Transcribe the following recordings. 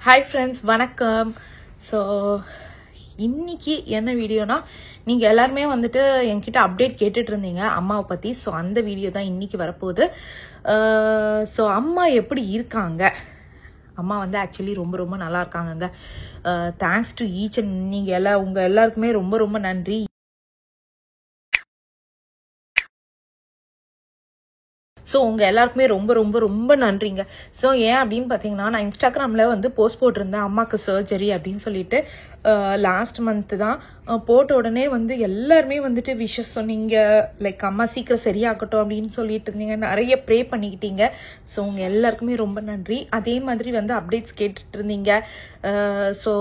Hi friends, வணக்கம். So இன்னைக்கு என்ன வீடியோனா நீங்க எல்லாரும் வந்துட்டு என்கிட்ட அப்டேட் கேட்டுட்டு இருந்தீங்க அம்மாவை பத்தி. சோ அந்த வீடியோ தான் இன்னைக்கு வரப்போகுது. சோ அம்மா எப்படி இருக்காங்க? அம்மா வந்து ஆக்சுவலி ரொம்ப ரொம்ப நல்லா இருக்காங்கங்க. தேங்க்ஸ் டு ஈச் அண்ட் நீங்க உங்க எல்லாருக்குமே ரொம்ப ரொம்ப நன்றி. ஸோ உங்கள் எல்லாருக்குமே ரொம்ப ரொம்ப ரொம்ப நன்றிங்க. ஸோ ஏன் அப்படின்னு பார்த்தீங்கன்னா, நான் இன்ஸ்டாகிராமில் வந்து போஸ்ட் போட்டிருந்தேன் அம்மாவுக்கு சர்ஜரி அப்படின்னு சொல்லிட்டு. லாஸ்ட் மந்த்து தான் போட்ட உடனே வந்து எல்லாருமே வந்துட்டு விஷஸ் சொன்னீங்க. லைக் அம்மா சீக்கிரம் சரியாகட்டும் அப்படின்னு சொல்லிட்டு இருந்தீங்க. நிறைய ப்ரே பண்ணிக்கிட்டீங்க. ஸோ உங்கள் எல்லாருக்குமே ரொம்ப நன்றி. அதே மாதிரி வந்து அப்டேட்ஸ் கேட்டுட்டு இருந்தீங்க. ஸோ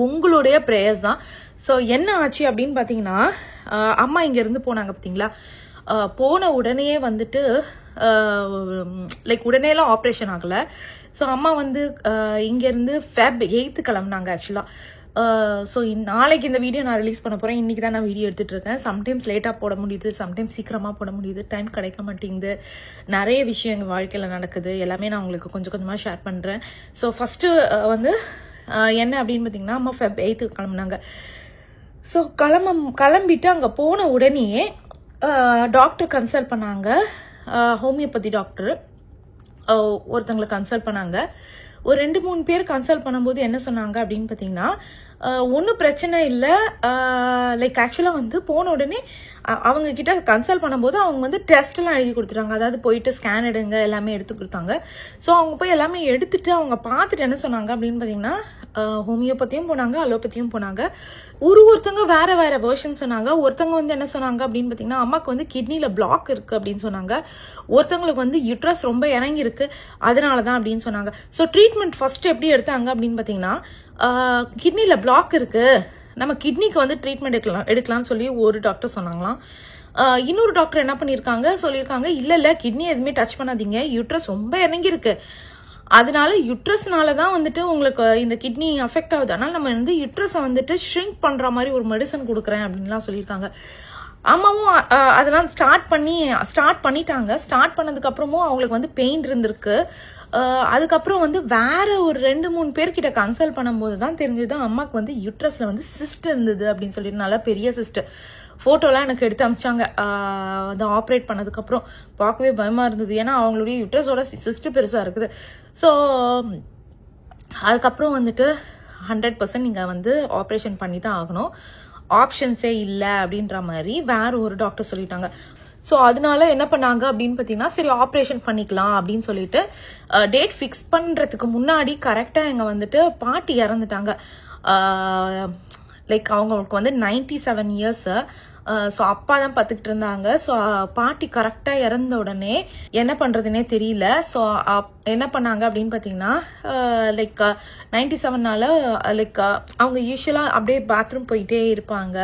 உங்களுடைய ப்ரேயர்ஸ் தான். ஸோ என்ன ஆச்சு அப்படின்னு பார்த்தீங்கன்னா, அம்மா இங்கேருந்து போனாங்க பார்த்தீங்களா, போன உடனே வந்துட்டு லைக் உடனேலாம் ஆப்ரேஷன் ஆகலை. ஸோ அம்மா வந்து இங்கேருந்து Feb 8 கிளம்புனாங்க ஆக்சுவலாக. ஸோ நாளைக்கு இந்த வீடியோ நான் ரிலீஸ் பண்ண போகிறேன். இன்றைக்கி தான் நான் வீடியோ எடுத்துகிட்டு இருக்கேன். சம்டைம்ஸ் லேட்டாக போட முடியுது, சம்டைம்ஸ் சீக்கிரமாக போட முடியுது, டைம் கிடைக்க மாட்டேங்குது. நிறைய விஷயம் எங்கள் வாழ்க்கையில் நடக்குது. எல்லாமே நான் உங்களுக்கு கொஞ்சம் கொஞ்சமாக ஷேர் பண்ணுறேன். ஸோ ஃபஸ்ட்டு வந்து என்ன அப்படின்னு பார்த்தீங்கன்னா, அம்மா Feb 8 கிளம்புனாங்க. ஸோ கிளம்பிட்டு அங்கே போன உடனே டாக்டர் கன்சல்ட் பண்ணாங்க. ஹோமியோபதி டாக்டர் ஒருத்தங்களை கன்சல்ட் பண்ணாங்க. ஒரு 2-3 பேர் கன்சல்ட் பண்ணும்போது என்ன சொன்னாங்க அப்படின்னு பார்த்தீங்கன்னா, ஒன்றும் பிரச்சனை இல்லை. லைக் ஆக்சுவலாக வந்து போன உடனே அவங்க கிட்ட கன்சல்ட் பண்ணும்போது அவங்க வந்து டெஸ்ட்லாம் எழுதி கொடுத்துட்டாங்க. அதாவது போயிட்டு ஸ்கேன் எடுங்க எல்லாமே எடுத்து கொடுத்தாங்க. ஸோ அவங்க போய் எல்லாமே எடுத்துட்டு அவங்க பார்த்துட்டு என்ன சொன்னாங்க அப்படின்னு பார்த்தீங்கன்னா, ஹோமியோபதியும் போனாங்க, அலோபதியும் போனாங்க. ஒருத்தவங்க வேற வேற வேர்ஷன் சொன்னாங்க. ஒருத்தவங்க வந்து என்ன சொன்னாங்க அப்படின்னு பார்த்தீங்கன்னா, அம்மாவுக்கு வந்து கிட்னியில் பிளாக் இருக்கு அப்படின்னு சொன்னாங்க. ஒருத்தவங்களுக்கு வந்து யூட்ரஸ் ரொம்ப இறங்கி இருக்கு அதனால தான் அப்படின்னு சொன்னாங்க. ஸோ ட்ரீட்மெண்ட் ஃபர்ஸ்ட் எப்படி எடுத்தாங்க அப்படின்னு பார்த்தீங்கன்னா, கிட்னியில் பிளாக் இருக்கு, நம்ம கிட்னிக்கு வந்து ட்ரீட்மெண்ட் எடுக்கலாம்னு சொல்லி ஒரு டாக்டர் சொன்னாங்களாம். இன்னொரு டாக்டர் என்ன பண்ணியிருக்காங்க சொல்லியிருக்காங்க, இல்லை கிட்னி எதுவுமே டச் பண்ணாதீங்க, யூட்ரஸ் ரொம்ப இறங்கி இருக்கு, அதனால யுட்ரஸ்னால தான் வந்துட்டு உங்களுக்கு இந்த கிட்னி அஃபெக்ட் ஆகுது, அதனால நம்ம வந்து யுட்ரஸை வந்துட்டு ஷ்ரிங்க் பண்ற மாதிரி ஒரு மெடிசன் கொடுக்குறேன் அப்படின்லாம் சொல்லியிருக்காங்க. அம்மாவும் அதெல்லாம் ஸ்டார்ட் பண்ணிட்டாங்க. ஸ்டார்ட் பண்ணதுக்கு அப்புறமும் அவங்களுக்கு வந்து பெயின் இருந்திருக்கு. அதுக்கப்புறம் வந்து வேற ஒரு 2-3 பேர்கிட்ட கன்சல்ட் பண்ணும்போது தான் தெரிஞ்சது அம்மாவுக்கு வந்து யுட்ரஸ்ல வந்து சிஸ்ட் இருந்தது அப்படின்னு சொல்லிட்டு, நல்லா பெரிய சிஸ்ட். ஃபோட்டோலாம் எனக்கு எடுத்து அமிச்சாங்க. அதை ஆப்ரேட் பண்ணதுக்கப்புறம் பார்க்கவே பயமாக இருந்தது. ஏன்னா அவங்களுடைய யுட்ரஸோட சிஸ்ட் பெருசாக இருக்குது. ஸோ அதுக்கப்புறம் வந்துட்டு 100% நீங்கள் வந்து ஆப்ரேஷன் பண்ணி தான் ஆகணும், ஆப்ஷன்ஸே இல்லை அப்படின்ற மாதிரி வேற ஒரு டாக்டர் சொல்லிட்டாங்க. ஸோ அதனால என்ன பண்ணாங்க அப்படின்னு பார்த்தீங்கன்னா, சரி ஆப்ரேஷன் பண்ணிக்கலாம் அப்படின்னு சொல்லிட்டு டேட் ஃபிக்ஸ் பண்ணுறதுக்கு முன்னாடி கரெக்டாக எங்கள் வந்துட்டு பாட்டி இறந்துட்டாங்க. லைக் அவங்களுக்கு வந்து 97 இயர்ஸ். ஸோ அப்பா தான் பார்த்துக்கிட்டு இருந்தாங்க. ஸோ பாட்டி கரெக்டாக இறந்த உடனே என்ன பண்ணுறதுனே தெரியல. ஸோ என்ன பண்ணாங்க அப்படின்னு பார்த்தீங்கன்னா, லைக் 97னால லைக் அவங்க யூஸ்வலாக அப்படியே பாத்ரூம் போயிட்டே இருப்பாங்க.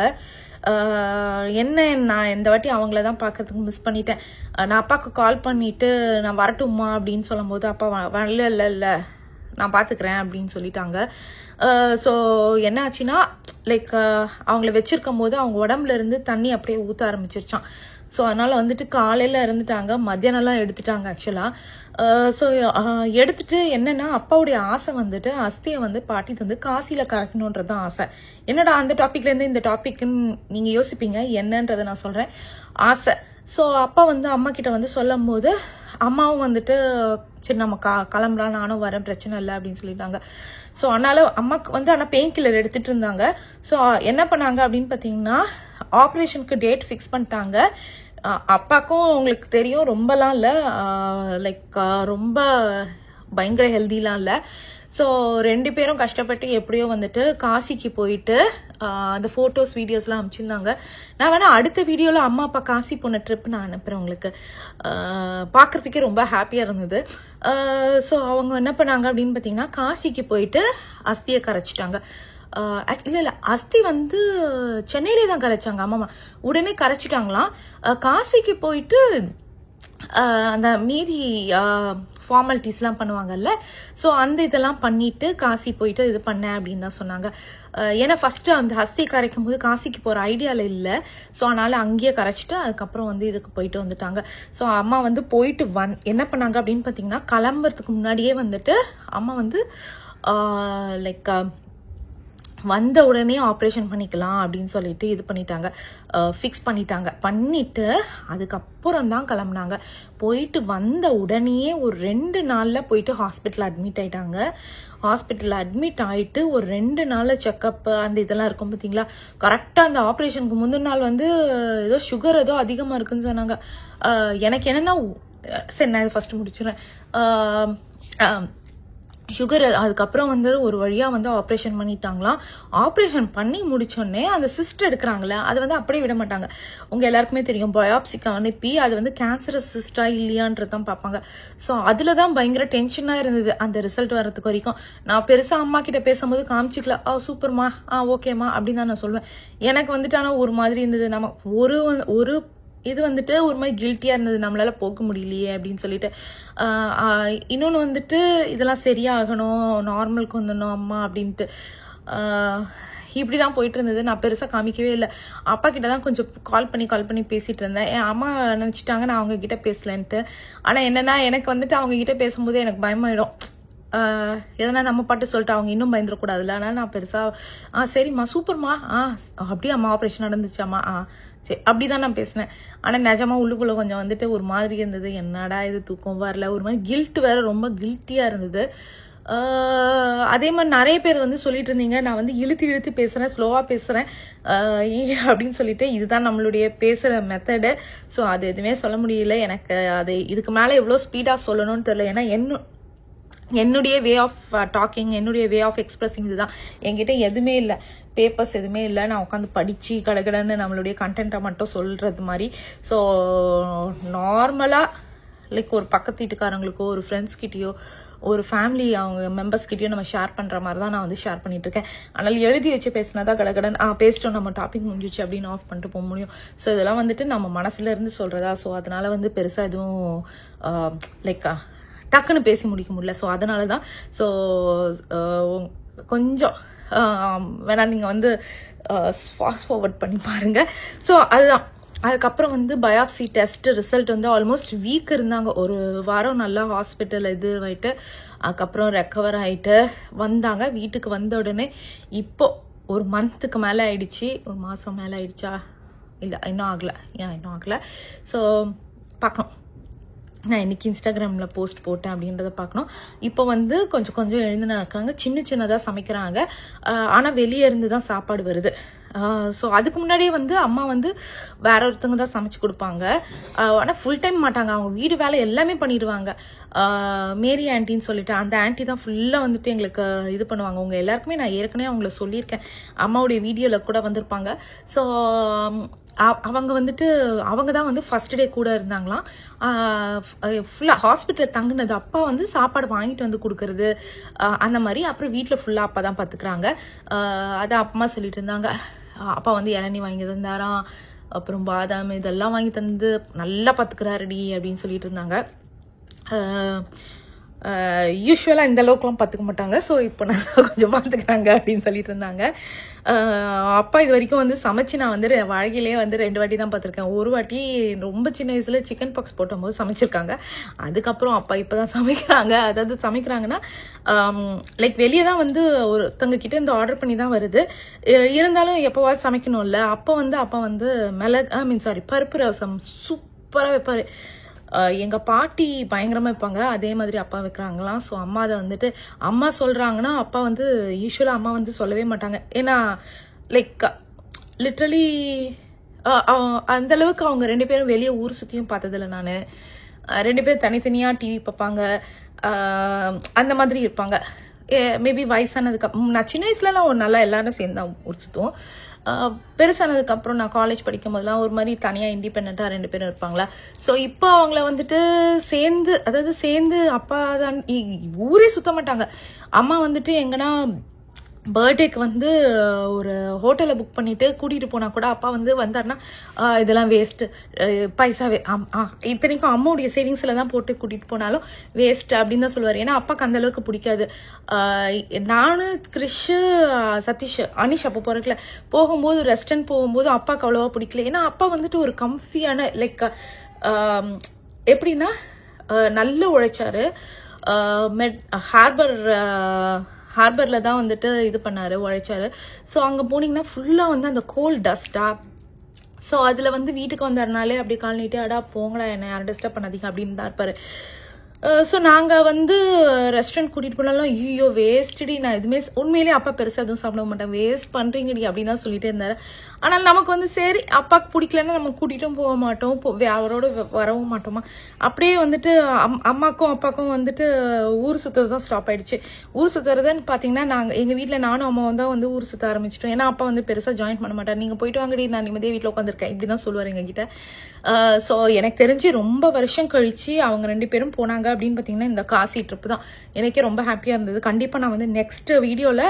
நான் இந்த வாட்டி அவங்கள தான் பார்க்கறதுக்கு மிஸ் பண்ணிட்டேன். நான் அப்பாவுக்கு கால் பண்ணிட்டு நான் வரட்டுமா அப்படின்னு சொல்லும் போது அப்பா இல்லை நான் பார்த்துக்கிறேன் அப்படின்னு சொல்லிட்டாங்க. ஸோ என்ன ஆச்சுன்னா, லைக் அவங்கள வச்சிருக்கும் போது அவங்க உடம்புல இருந்து தண்ணி அப்படியே ஊற்ற ஆரம்பிச்சிருச்சான். ஸோ அதனால வந்துட்டு காலையில் இருந்துட்டாங்க, மத்தியானம்லாம் எடுத்துட்டாங்க ஆக்சுவலாக. ஸோ எடுத்துட்டு என்னன்னா, அப்பாவுடைய ஆசை வந்துட்டு அஸ்தியை வந்து பாட்டி வந்து காசியில் கரைக்கணுன்றது தான் ஆசை. என்னடா அந்த டாப்பிக்லேருந்து இந்த டாப்பிக்குன்னு நீங்கள் யோசிப்பீங்க, என்னன்றதை நான் சொல்கிறேன். ஆசை. ஸோ அப்பா வந்து அம்மா கிட்ட வந்து சொல்லும் போது அம்மாவும் வந்துட்டு சரி நம்ம கிளம்பலாம், நானும் வரேன், பிரச்சனை இல்லை அப்படின்னு சொல்லிட்டாங்க. ஸோ அதனால அம்மாவுக்கு வந்து ஆனால் பெயின் கில்லர் எடுத்துட்டு இருந்தாங்க. ஸோ என்ன பண்ணாங்க அப்படின்னு பார்த்தீங்கன்னா, ஆப்ரேஷனுக்கு டேட் ஃபிக்ஸ் பண்ணிட்டாங்க. அப்பாக்கும் உங்களுக்கு தெரியும் ரொம்பலாம் இல்லை, லைக் ரொம்ப பயங்கர ஹெல்திலாம் இல்லை. ஸோ 2 பேரும் கஷ்டப்பட்டு எப்படியோ வந்துட்டு காசிக்கு போயிட்டு அந்த ஃபோட்டோஸ் வீடியோஸ்லாம் அனுப்பிச்சிருந்தாங்க. நான் வேணா அடுத்த வீடியோவில் அம்மா அப்பா காசி போன ட்ரிப் நான் அனுப்புகிறேன் உங்களுக்கு. பார்க்குறதுக்கே ரொம்ப ஹாப்பியாக இருந்தது. ஸோ அவங்க என்ன பண்ணாங்க அப்படின்னு பார்த்தீங்கன்னா, காசிக்கு போயிட்டு அஸ்தியை கரைச்சிட்டாங்க. இல்லை அஸ்தி வந்து சென்னையிலே தான் கரைச்சாங்க. ஆமாம்மா, உடனே கரைச்சிட்டாங்களாம். காசிக்கு போயிட்டு அந்த மீதி ஃபார்மாலிட்டிஸ்லாம் பண்ணுவாங்கல்ல, ஸோ அந்த இதெல்லாம் பண்ணிட்டு காசி போயிட்டு இது பண்ணேன் அப்படின்னு தான் சொன்னாங்க. ஏன்னா ஃபர்ஸ்ட் அந்த ஹஸ்தி கரைக்கும் போது காசிக்கு போகிற ஐடியாவில் இல்லை, ஸோ அதனால் அங்கேயே கரைச்சிட்டு அதுக்கப்புறம் வந்து இதுக்கு போயிட்டு வந்துட்டாங்க. ஸோ அம்மா வந்து போயிட்டு என்ன பண்ணாங்க அப்படின்னு பார்த்தீங்கன்னா, கிளம்புறதுக்கு முன்னாடியே வந்துட்டு அம்மா வந்து லைக் வந்த உடனே ஆப்ரேஷன் பண்ணிக்கலாம் அப்படின்னு சொல்லிட்டு இது பண்ணிட்டாங்க, ஃபிக்ஸ் பண்ணிட்டு அதுக்கப்புறம் தான் கிளம்புனாங்க. போயிட்டு வந்த உடனேயே ஒரு 2 நாளில் போயிட்டு ஹாஸ்பிட்டல் அட்மிட் ஆயிட்டாங்க. ஹாஸ்பிட்டலில் அட்மிட் ஆகிட்டு ஒரு 2 நாளில் செக்கப்பு அந்த இதெல்லாம் இருக்கும் பார்த்தீங்களா. கரெக்டாக அந்த ஆப்ரேஷனுக்கு முந்தின நாள் வந்து ஏதோ சுகர் ஏதோ அதிகமாக இருக்குன்னு சொன்னாங்க. எனக்கு என்னென்னா, சரி நான் இதை ஃபஸ்ட்டு முடிச்சிடுறேன். சுகர் அதுக்கப்புறம் வந்து ஒரு வழியாக வந்து ஆப்ரேஷன் பண்ணிட்டாங்களாம். ஆப்ரேஷன் பண்ணி முடிச்சோடனே அந்த சிஸ்ட் எடுக்கிறாங்களே அதை வந்து அப்படியே விட மாட்டாங்க. உங்கள் எல்லாருக்குமே தெரியும், பயாப்சிக்கு அனுப்பி அது வந்து கேன்சரஸ் சிஸ்டா இல்லையான்றது தான் பார்ப்பாங்க. ஸோ அதில் தான் பயங்கர டென்ஷனாக இருந்தது அந்த ரிசல்ட் வர்றதுக்கு வரைக்கும். நான் பெருசாக அம்மா கிட்ட பேசும்போது காமிச்சிக்கல, சூப்பர்மா, ஓகேம்மா அப்படின்னு தான் நான் சொல்லுவேன். எனக்கு வந்துட்டு ஆனால் ஒரு மாதிரி இருந்தது. நம்ம ஒரு இது வந்துட்டு ஒரு மாதிரி கில்ட்டியாக இருந்தது, நம்மளால போக முடியலையே அப்படின்னு சொல்லிட்டு. இன்னொன்று வந்துட்டு இதெல்லாம் சரியாகணும், நார்மலுக்கு வந்துடணும் அம்மா அப்படின்ட்டு இப்படி தான் போயிட்டு இருந்தது. நான் பெருசாக காமிக்கவே இல்லை. அப்பா கிட்ட தான் கொஞ்சம் கால் பண்ணி பேசிகிட்டு இருந்தேன். என் அம்மா நினச்சிட்டாங்க நான் அவங்க கிட்ட பேசலன்ட்டு. ஆனால் என்னென்னா, எனக்கு வந்துட்டு அவங்க கிட்ட பேசும்போது எனக்கு பயமாயிடும். எதனா நம்ம பாட்டு சொல்லிட்டு அவங்க இன்னும் பயந்துடக்கூடாதுல்ல. அதனால நான் பெருசாக சரிம்மா, சூப்பர்மா, அப்படியே அம்மா ஆப்ரேஷன் நடந்துச்சாம்மா, சரி அப்படிதான் நான் பேசினேன். ஆனால் நிஜமா உள்ளுக்குள்ள கொஞ்சம் வந்துட்டு ஒரு மாதிரி இருந்தது. என்னடா இது தூக்கம் வரல, ஒரு மாதிரி கில்ட் வேற, ரொம்ப கில்ட்டியாக இருந்தது. அதே மாதிரி நிறைய பேர் வந்து சொல்லிட்டு இருந்தீங்க நான் வந்து இழுத்து பேசுகிறேன், ஸ்லோவாக பேசுகிறேன் அப்படின்னு சொல்லிட்டு. இதுதான் நம்மளுடைய பேசுகிற மெத்தடு. ஸோ அது எதுவுமே சொல்ல முடியல எனக்கு. அது இதுக்கு மேலே எவ்வளோ ஸ்பீடாக சொல்லணும்னு தெரியல. ஏன்னா என்னுடைய வே ஆஃப் டாக்கிங், என்னுடைய வே ஆஃப் எக்ஸ்பிரஸிங் இதுதான். என்கிட்ட எதுவுமே இல்லை, பேப்பர்ஸ் எதுவுமே இல்லை. நான் உட்காந்து படித்து கடகடன்னு நம்மளுடைய கண்டென்ட்டை மட்டும் சொல்கிறது மாதிரி. ஸோ நார்மலாக லைக் ஒரு பக்கத்து வீட்டுக்காரங்களுக்கோ, ஒரு ஃப்ரெண்ட்ஸ்கிட்டயோ, ஒரு ஃபேமிலி அவங்க மெம்பர்ஸ்கிட்டயோ நம்ம ஷேர் பண்ணுற மாதிரி தான் நான் வந்து ஷேர் பண்ணிட்டு இருக்கேன். அதனால் எழுதி வச்சு பேசினா தான் கடகடன் பேசிட்டோம், நம்ம டாபிக் முடிஞ்சிச்சு அப்படின்னு ஆஃப் பண்ணிட்டு போக முடியும். ஸோ இதெல்லாம் வந்துட்டு நம்ம மனசுல இருந்து சொல்கிறதா. ஸோ அதனால் வந்து பெருசாக எதுவும் லைக் டக்குன்னு பேசி முடிக்க முடியல. ஸோ அதனால தான். ஸோ கொஞ்சம் வேணா நீங்கள் வந்து ஃபாஸ்ட் ஃபார்வர்ட் பண்ணி பாருங்கள். ஸோ அதுதான். அதுக்கப்புறம் வந்து பயாப்சி டெஸ்ட் ரிசல்ட் வந்து ஆல்மோஸ்ட் வீக் இருந்தாங்க. ஒரு வாரம் நல்லா ஹாஸ்பிட்டல் ஆகிட்டு அதுக்கப்புறம் ரெக்கவர் ஆகிட்டு வந்தாங்க. வீட்டுக்கு வந்த உடனே இப்போ ஒரு மந்த்துக்கு மேலே ஆயிடுச்சு. ஒரு மாதம் மேலே ஆயிடுச்சா, இல்லை இன்னும் ஆகலை. ஸோ பார்க்கணும், நான் இன்னைக்கு இன்ஸ்டாகிராமில் போஸ்ட் போட்டேன் அப்படின்றத பார்க்கணும். இப்போ வந்து கொஞ்சம் எழுந்து நடக்கிறாங்க, சின்னதாக சமைக்கிறாங்க. ஆனால் வெளியே இருந்து தான் சாப்பாடு வருது. ஸோ அதுக்கு முன்னாடியே வந்து அம்மா வந்து வேற ஒருத்தவங்க தான் சமைச்சு கொடுப்பாங்க. ஆனால் ஃபுல் டைம் மாட்டாங்க, அவங்க வீடு வேலை எல்லாமே பண்ணிடுவாங்க. மேரி ஆண்டின்னு சொல்லிட்டு அந்த ஆண்டி தான் ஃபுல்லாக வந்துட்டு எங்களுக்கு இது பண்ணுவாங்க. உங்கள் எல்லாருக்குமே நான் ஏற்கனவே அவங்கள சொல்லியிருக்கேன், அம்மாவுடைய வீடியோவில் கூட வந்திருப்பாங்க. ஸோ அவங்க வந்துட்டு அவங்க தான் வந்து ஃபர்ஸ்ட் டே கூட இருந்தாங்களாம். ஃபுல்லாக ஹாஸ்பிட்டலில் தங்குனது. அப்பா வந்து சாப்பாடு வாங்கிட்டு வந்து கொடுக்கறது அந்த மாதிரி. அப்புறம் வீட்டில் ஃபுல்லாக அப்பா தான் பார்த்துக்கிறாங்க. அதான் அப்பா சொல்லிட்டு இருந்தாங்க, அப்பா வந்து இளநீ வாங்கி தந்தாராம், அப்புறம் பாதாம் இதெல்லாம் வாங்கி தந்து நல்லா பார்த்துக்கிறாருடி அப்படின்னு சொல்லிட்டு இருந்தாங்க. யூஸ்வலாக இந்த அளவுக்குலாம் பார்த்துக்க மாட்டாங்க. ஸோ இப்போ நல்லா கொஞ்சம் பார்த்துக்கிறாங்க அப்படின்னு சொல்லிட்டு இருந்தாங்க. அப்பா இது வரைக்கும் வந்து சமைச்சு நான் வந்து வாழ்க்கையிலே வந்து 2 வாட்டி தான் பார்த்துருக்கேன். ஒரு வாட்டி ரொம்ப சின்ன வயசில் சிக்கன் பாக்ஸ் போட்டும்போது சமைச்சிருக்காங்க. அதுக்கப்புறம் அப்பா இப்போ தான் சமைக்கிறாங்க. அதாவது சமைக்கிறாங்கன்னா லைக் வெளியே தான் வந்து ஒருத்தங்க கிட்ட இருந்து ஆர்டர் பண்ணி தான் வருது. இருந்தாலும் எப்போவாது சமைக்கணும்ல. அப்பா வந்து பருப்பு ரசம் சூப்பராக வைப்பார். எங்கள் பாட்டி பயங்கரமாக வைப்பாங்க, அதே மாதிரி அப்பா வைக்கிறாங்களாம். ஸோ அம்மா அதை வந்துட்டு அம்மா சொல்கிறாங்கன்னா அப்பா வந்து யூஸ்வலாக அம்மா வந்து சொல்லவே மாட்டாங்க. ஏன்னா லைக் லிட்ரலி அந்தளவுக்கு அவங்க 2 பேரும் வெளியே ஊர் சுற்றியும் பார்த்ததில்ல. நான் 2 பேரும் தனித்தனியாக டிவி பார்ப்பாங்க, அந்த மாதிரி இருப்பாங்க. மேபி வயசானதுக்கு நான் சின்ன வயசுலலாம் ஒரு நல்லா எல்லாரும் சேர்ந்து தான் ஊர் சுற்றுவோம். பெருசானதுக்கப்புறம் நான் காலேஜ் படிக்கும் போதெல்லாம் ஒரு மாதிரி தனியாக இண்டிபெண்ட்டாக 2 பேரும் இருப்பாங்களா. ஸோ இப்போ அவங்கள வந்துட்டு சேர்ந்து அப்பா தான் ஊரே சுற்ற மாட்டாங்க. அம்மா வந்துட்டு எங்கன்னா பர்த்டேக்கு வந்து ஒரு ஹோட்டலை புக் பண்ணிட்டு கூட்டிகிட்டு போனால் கூட அப்பா வந்து வந்தாருன்னா இதெல்லாம் வேஸ்ட்டு பைசாவே இத்தனைக்கும் அம்மாவுடைய சேவிங்ஸில் தான் போட்டு கூட்டிகிட்டு போனாலும் வேஸ்ட்டு அப்படின்னு தான் சொல்லுவார். ஏன்னா அப்பாவுக்கு அந்தளவுக்கு பிடிக்காது. நான் கிறிஷு சதீஷ் அனிஷ் அப்போ பிறக்கல போகும்போது ரெஸ்டாரண்ட் போகும்போது அப்பாவுக்கு அவ்வளோவா பிடிக்கல. ஏன்னா அப்பா வந்துட்டு ஒரு கம்ஃபியான லைக் எப்படின்னா நல்ல உழைச்சாரு. ஹார்பரில் தான் வந்துட்டு இது பண்ணாரு, உழைச்சாரு. ஸோ அங்கே போனீங்கன்னா ஃபுல்லாக வந்து அந்த கோல் டஸ்டா. ஸோ அதில் வந்து வீட்டுக்கு வந்தாருனாலே அப்படி கால் நீட்டு அடா போங்களா என்ன யாரும் டிஸ்டர்ப் பண்ணாதீங்க அப்படின்னு தான் இருப்பாரு. ஸோ நாங்கள் வந்து ரெஸ்டாரண்ட் கூட்டிகிட்டு போனாலும் ஐயோ வேஸ்ட்டுடி, நான் எதுவுமே உண்மையிலேயே அப்பா பெருசாக எதுவும் சாப்பிட மாட்டேன், வேஸ்ட் பண்ணுறீங்கடி அப்படின்னு தான் சொல்லிட்டு இருந்தார். ஆனால் நமக்கு வந்து சரி அப்பாவுக்கு பிடிக்கலன்னா நம்ம கூட்டிகிட்டும் போக மாட்டோம், அவரோட வரவும் மாட்டோமா. அப்படியே வந்துட்டு அம்மாக்கும் அப்பாவுக்கும் வந்துட்டு ஊர் சுற்றுறது தான் ஸ்டாப் ஆகிடுச்சு. ஊர் சுற்றுறதுன்னு பார்த்தீங்கன்னா நாங்கள் எங்கள் வீட்டில் நானும் அம்மாவும் தான் வந்து ஊர் சுற்ற ஆரம்பிச்சிட்டோம். ஏன்னா அப்பா வந்து பெருசாக ஜாயின் பண்ண மாட்டார். நீங்கள் போயிட்டு வாங்கடி, நான் நிம்மதியாக வீட்டில் உட்காந்துருக்கேன் இப்படி தான் சொல்லுவார் எங்ககிட்ட. ஸோ எனக்கு தெரிஞ்சு ரொம்ப வருஷம் கழிச்சு அவங்க 2 பேரும் போனாங்க அப்படின்னு பார்த்தீங்கன்னா இந்த காசி ட்ரிப் தான். எனக்கே ரொம்ப ஹாப்பியாக இருந்தது. கண்டிப்பாக நான் வந்து நெக்ஸ்ட் வீடியோவில்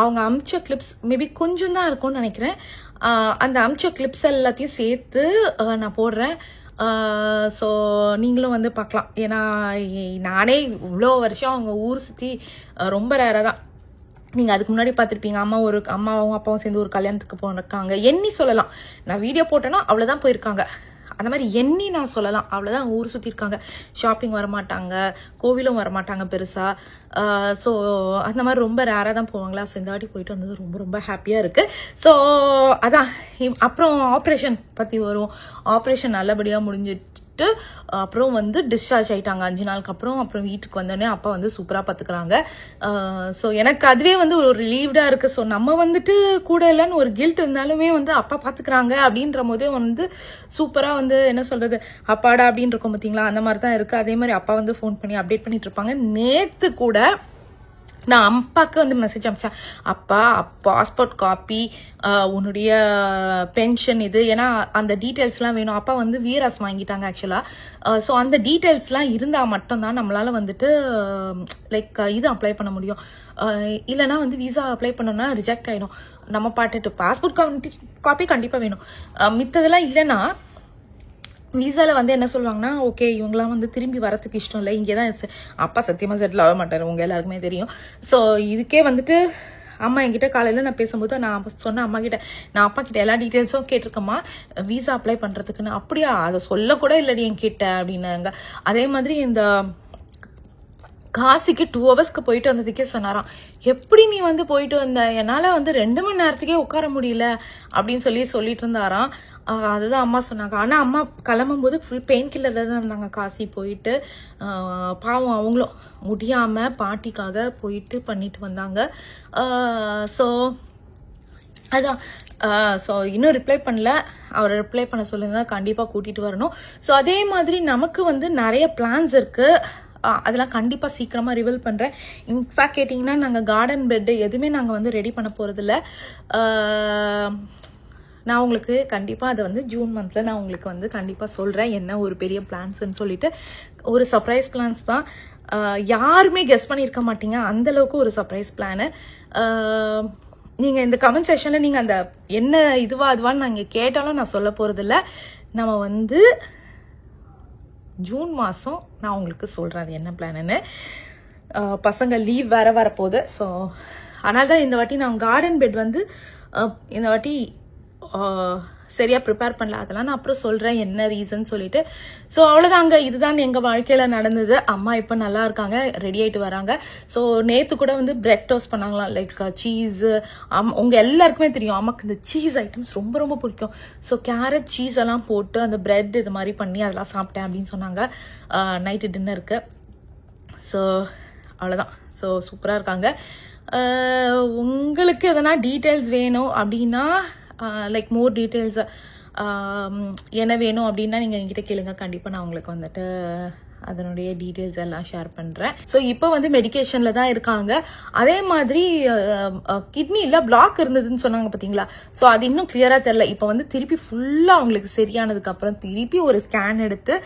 அவங்க அமிச்ச கிளிப்ஸ் மேபி கொஞ்சம் தான் இருக்கும்னு நினைக்கிறேன். அந்த அமிச்ச கிளிப்ஸ் எல்லாத்தையும் சேர்த்து நான் போடுறேன். ஸோ நீங்களும் வந்து பார்க்கலாம். ஏன்னா நானே இவ்வளோ வருஷம் அவங்க ஊர் சுற்றி ரொம்ப ரேராக தான். நீங்கள் அதுக்கு முன்னாடி பார்த்துருப்பீங்க அம்மாவும் அப்பாவும் சேர்ந்து ஒரு கல்யாணத்துக்கு போயிருக்காங்க. எண்ணி சொல்லலாம், நான் வீடியோ போட்டேன்னா அவ்வளோதான் போயிருக்காங்க. அந்த மாதிரி எண்ணி நான் சொல்லலாம், அவ்வளோதான் ஊர் சுற்றிருக்காங்க. ஷாப்பிங் வரமாட்டாங்க, கோவிலும் வரமாட்டாங்க பெருசாக. ஸோ அந்த மாதிரி ரொம்ப ரேராக தான் போவாங்களா. ஸோ இந்த வாட்டி போயிட்டு வந்தது ரொம்ப ரொம்ப ஹாப்பியாக இருக்குது. ஸோ அதான். அப்புறம் ஆப்ரேஷன் பற்றி வரும். ஆப்ரேஷன் நல்லபடியாக முடிஞ்சிட்டு அப்புறம் வந்து டிஸ்சார்ஜ் ஆயிட்டாங்க 5 நாளுக்கு அப்புறம். அப்புறம் வீட்டுக்கு வந்தோடனே அப்பா வந்து சூப்பராக பார்த்துக்கிறாங்க. ஸோ எனக்கு அதுவே வந்து ஒரு ரிலீவ்டாக இருக்குது. ஸோ நம்ம வந்துட்டு கூட இல்லைன்னு ஒரு கில்ட் இருந்தாலுமே வந்து அப்பா பார்த்துக்கிறாங்க அப்படின்ற போதே வந்து சூப்பராக வந்து என்ன சொல்கிறது அப்பாடா அப்படின்னு இருக்கும் பார்த்தீங்களா, அந்த மாதிரி தான் இருக்குது. அதே மாதிரி அப்பா வந்து ஃபோன் பண்ணி அப்டேட் பண்ணிட்டு இருப்பாங்க. நேற்று கூட நான் அப்பாவுக்கு வந்து மெசேஜ் அனுப்பிச்சேன், அப்பா பாஸ்போர்ட் காப்பி, உன்னுடைய பென்ஷன் இது, ஏன்னா அந்த டீட்டெயில்ஸ்லாம் வேணும். அப்பா வந்து வீராஸ் வாங்கிட்டாங்க ஆக்சுவலாக. ஸோ அந்த டீட்டெயில்ஸ்லாம் இருந்தால் மட்டும்தான் நம்மளால் வந்துட்டு லைக் இது அப்ளை பண்ண முடியும். இல்லைனா வந்து விசா அப்ளை பண்ணோன்னா ரிஜெக்ட் ஆகிடும். நம்ம பாட்டுட்டு பாஸ்போர்ட் காப்பி கண்டிப்பாக வேணும். மித்ததெல்லாம் இல்லைன்னா விசாவில் வந்து என்ன சொல்லுவாங்கன்னா, ஓகே இவங்களாம் வந்து திரும்பி வரத்துக்கு இஷ்டம் இல்லை, இங்கே தான் அப்பா சத்தியமாக செட்டில் ஆக மாட்டார், உங்கள் எல்லாருக்குமே தெரியும். ஸோ இதுக்கே வந்துட்டு அம்மா என்கிட்ட காலையில் நான் பேசும்போது நான் சொன்னேன் அம்மா கிட்ட, நான் அப்பா கிட்ட எல்லா டீட்டெயில்ஸும் கேட்டிருக்கேம்மா விசா அப்ளை பண்ணுறதுக்குன்னு. அப்படியா, அதை சொல்லக்கூட இல்லடி என்கிட்ட அப்படின்னாங்க. அதே மாதிரி இந்த காசிக்கு 2 ஹவர்ஸ்க்கு போயிட்டு வந்ததுக்கே சொன்னாராம், எப்படி நீ வந்து போயிட்டு வந்த, என்னால் வந்து 2 மணி நேரத்துக்கே உட்கார முடியல அப்படின்னு சொல்லிட்டு இருந்தாராம். அதுதான் அம்மா சொன்னாங்க. ஆனால் அம்மா கிளம்பும்போது ஃபுல் பெயின் கில்லரில் தான் இருந்தாங்க. காசி போயிட்டு பாவம் அவங்களும் முடியாமல் பாட்டிக்காக போயிட்டு பண்ணிட்டு வந்தாங்க. ஸோ அதான். ஸோ இன்னும் ரிப்ளை பண்ணல, அவரை ரிப்ளை பண்ண சொல்லுங்கள், கண்டிப்பாக கூட்டிகிட்டு வரணும். ஸோ அதே மாதிரி நமக்கு வந்து நிறைய பிளான்ஸ் இருக்குது, அதெல்லாம் கண்டிப்பாக சீக்கிரமாக ரிவீல் பண்ணுறேன். இன்ஃபேக்ட் கேட்டிங்கன்னா நாங்கள் கார்டன் பெட்டு எதுவுமே நாங்கள் வந்து ரெடி பண்ண போகிறதில்ல. நான் உங்களுக்கு கண்டிப்பாக அதை வந்து ஜூன் மந்தில் நான் உங்களுக்கு வந்து கண்டிப்பாக சொல்கிறேன் என்ன ஒரு பெரிய பிளான்ஸ்ன்னு சொல்லிட்டு. ஒரு சர்ப்ரைஸ் பிளான்ஸ் தான், யாருமே கெஸ் பண்ணியிருக்க மாட்டீங்க அந்தளவுக்கு ஒரு சர்ப்ரைஸ் பிளானு. நீங்கள் இந்த கமெண்ட் செக்ஷனில் நீங்கள் அந்த என்ன அதுவான்னு நீங்கள் கேட்டாலும் நான் சொல்ல போகிறதில்ல. நம்ம வந்து ஜூன் மாதம் நான் உங்களுக்கு சொல்கிறேன் அது என்ன பிளான்னு. பசங்க லீவ் வரப்போகுது. ஸோ அதனால தான் இந்த வாட்டி நான் கார்டன் பெட் வந்து இந்த வாட்டி சரியாக ப்ரிப்பேர் பண்ணல. அதெல்லாம் நான் அப்புறம் சொல்கிறேன் என்ன ரீசன் சொல்லிட்டு. ஸோ அவ்வளோதாங்க, இதுதான் எங்கள் வாழ்க்கையில் நடந்தது. அம்மா இப்போ நல்லா இருக்காங்க, ரெடி ஆகிட்டு வராங்க. ஸோ நேற்று கூட வந்து பிரெட் டோஸ்ட் பண்ணாங்களாம், லைக் சீஸு. உங்கள் எல்லாருக்குமே தெரியும் அம்மாக்கு இந்த சீஸ் ஐட்டம்ஸ் ரொம்ப ரொம்ப பிடிக்கும். ஸோ கேரட் சீஸ் எல்லாம் போட்டு அந்த பிரெட் இது மாதிரி பண்ணி அதெல்லாம் சாப்பிட்டேன் அப்படின்னு சொன்னாங்க நைட்டு டின்னருக்கு. ஸோ அவ்வளோதான். ஸோ சூப்பராக இருக்காங்க. உங்களுக்கு எதனா டீட்டெயில்ஸ் வேணும் அப்படின்னா லைக் மோர் டீட்டெயில்ஸ் என்ன வேணும் அப்படின்னா நீங்கள் என்கிட்ட கேளுங்க, கண்டிப்பாக நான் உங்களுக்கு வந்துட்டு அதனுடைய டீட்டெயில்ஸ் எல்லாம் ஷேர் பண்ணுறேன். ஸோ இப்போ வந்து மெடிக்கேஷனில் தான் இருக்காங்க. அதே மாதிரி கிட்னியில் பிளாக் இருந்ததுன்னு சொன்னாங்க பார்த்தீங்களா, ஸோ அது இன்னும் கிளியராக தெரில. இப்போ வந்து திருப்பி ஃபுல்லாக அவங்களுக்கு சரியானதுக்கப்புறம் திருப்பி ஒரு ஸ்கேன் எடுத்து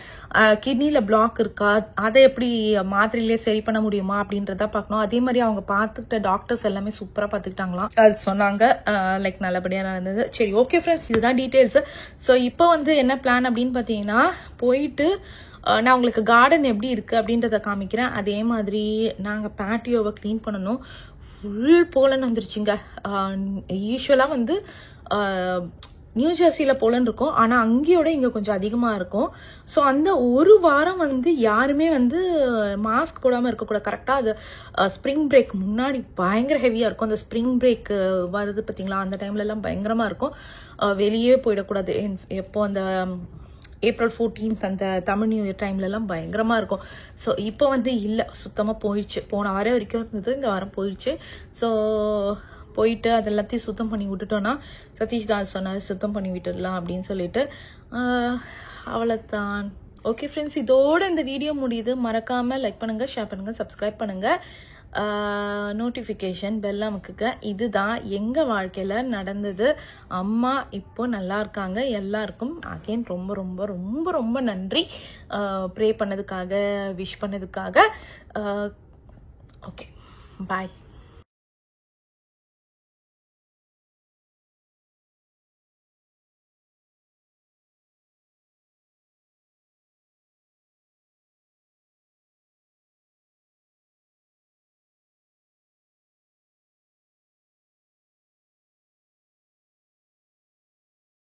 கிட்னியில் பிளாக் இருக்கா, அதை எப்படி மாத்திரையிலே சரி பண்ண முடியுமா அப்படின்றத பார்க்கணும். அதே மாதிரி அவங்க பார்த்துக்கிட்ட டாக்டர்ஸ் எல்லாமே சூப்பராக பார்த்துக்கிட்டாங்களாம். அது சொன்னாங்க, லைக் நல்லபடியாக நடந்தது. சரி, ஓகே ஃப்ரெண்ட்ஸ், இதுதான் டீட்டெயில்ஸ். ஸோ இப்போ வந்து என்ன பிளான் அப்படின்னு பார்த்தீங்கன்னா, போயிட்டு நான் உங்களுக்கு கார்டன் எப்படி இருக்குது அப்படின்றத காமிக்கிறேன். அதே மாதிரி நாங்கள் பேட்டியோவை க்ளீன் பண்ணணும். ஃபுல் போலன் வந்துருச்சுங்க. யூஸ்வலாக வந்து நியூ ஜெர்சியில் போலன் இருக்கும், ஆனால் அங்கேயோட இங்கே கொஞ்சம் அதிகமாக இருக்கும். ஸோ அந்த ஒரு வாரம் வந்து யாருமே வந்து மாஸ்க் போடாமல் இருக்கக்கூடாது. கரெக்டாக அது ஸ்ப்ரிங் பிரேக் முன்னாடி பயங்கர ஹெவியாக இருக்கும். அந்த ஸ்ப்ரிங் பிரேக் வருது பார்த்தீங்களா, அந்த டைம்லலாம் பயங்கரமாக இருக்கும். வெளியே போயிடக்கூடாது. எப்போ அந்த April 14th அந்த தமிழ் நியூ இயர் டைம்லலாம் பயங்கரமாக இருக்கும். ஸோ இப்போ வந்து இல்லை, சுத்தமாக போயிடுச்சு. போன வாரம் வரைக்கும் இருந்தது, இந்த வாரம் போயிடுச்சு. ஸோ போயிட்டு அது எல்லாத்தையும் சுத்தம் பண்ணி விட்டுட்டோன்னா, சதீஷ் தான் சொன்னார் சுத்தம் பண்ணி விட்டுடலாம் அப்படின்னு சொல்லிட்டு. அவ்வளோதான். ஓகே ஃப்ரெண்ட்ஸ், இதோட இந்த வீடியோ முடியுது. மறக்காமல் லைக் பண்ணுங்கள், ஷேர் பண்ணுங்கள், சப்ஸ்கிரைப் பண்ணுங்கள், நோட்டிஃபிகேஷன் பெல் அமுக்குங்க. இதுதான் எங்கள் வாழ்க்கையில் நடந்தது. அம்மா இப்போ நல்லா இருக்காங்க. எல்லாருக்கும் அகெயின் ரொம்ப ரொம்ப ரொம்ப ரொம்ப நன்றி ப்ரே பண்ணதுக்காக, விஷ் பண்ணதுக்காக. ஓகே, பாய்.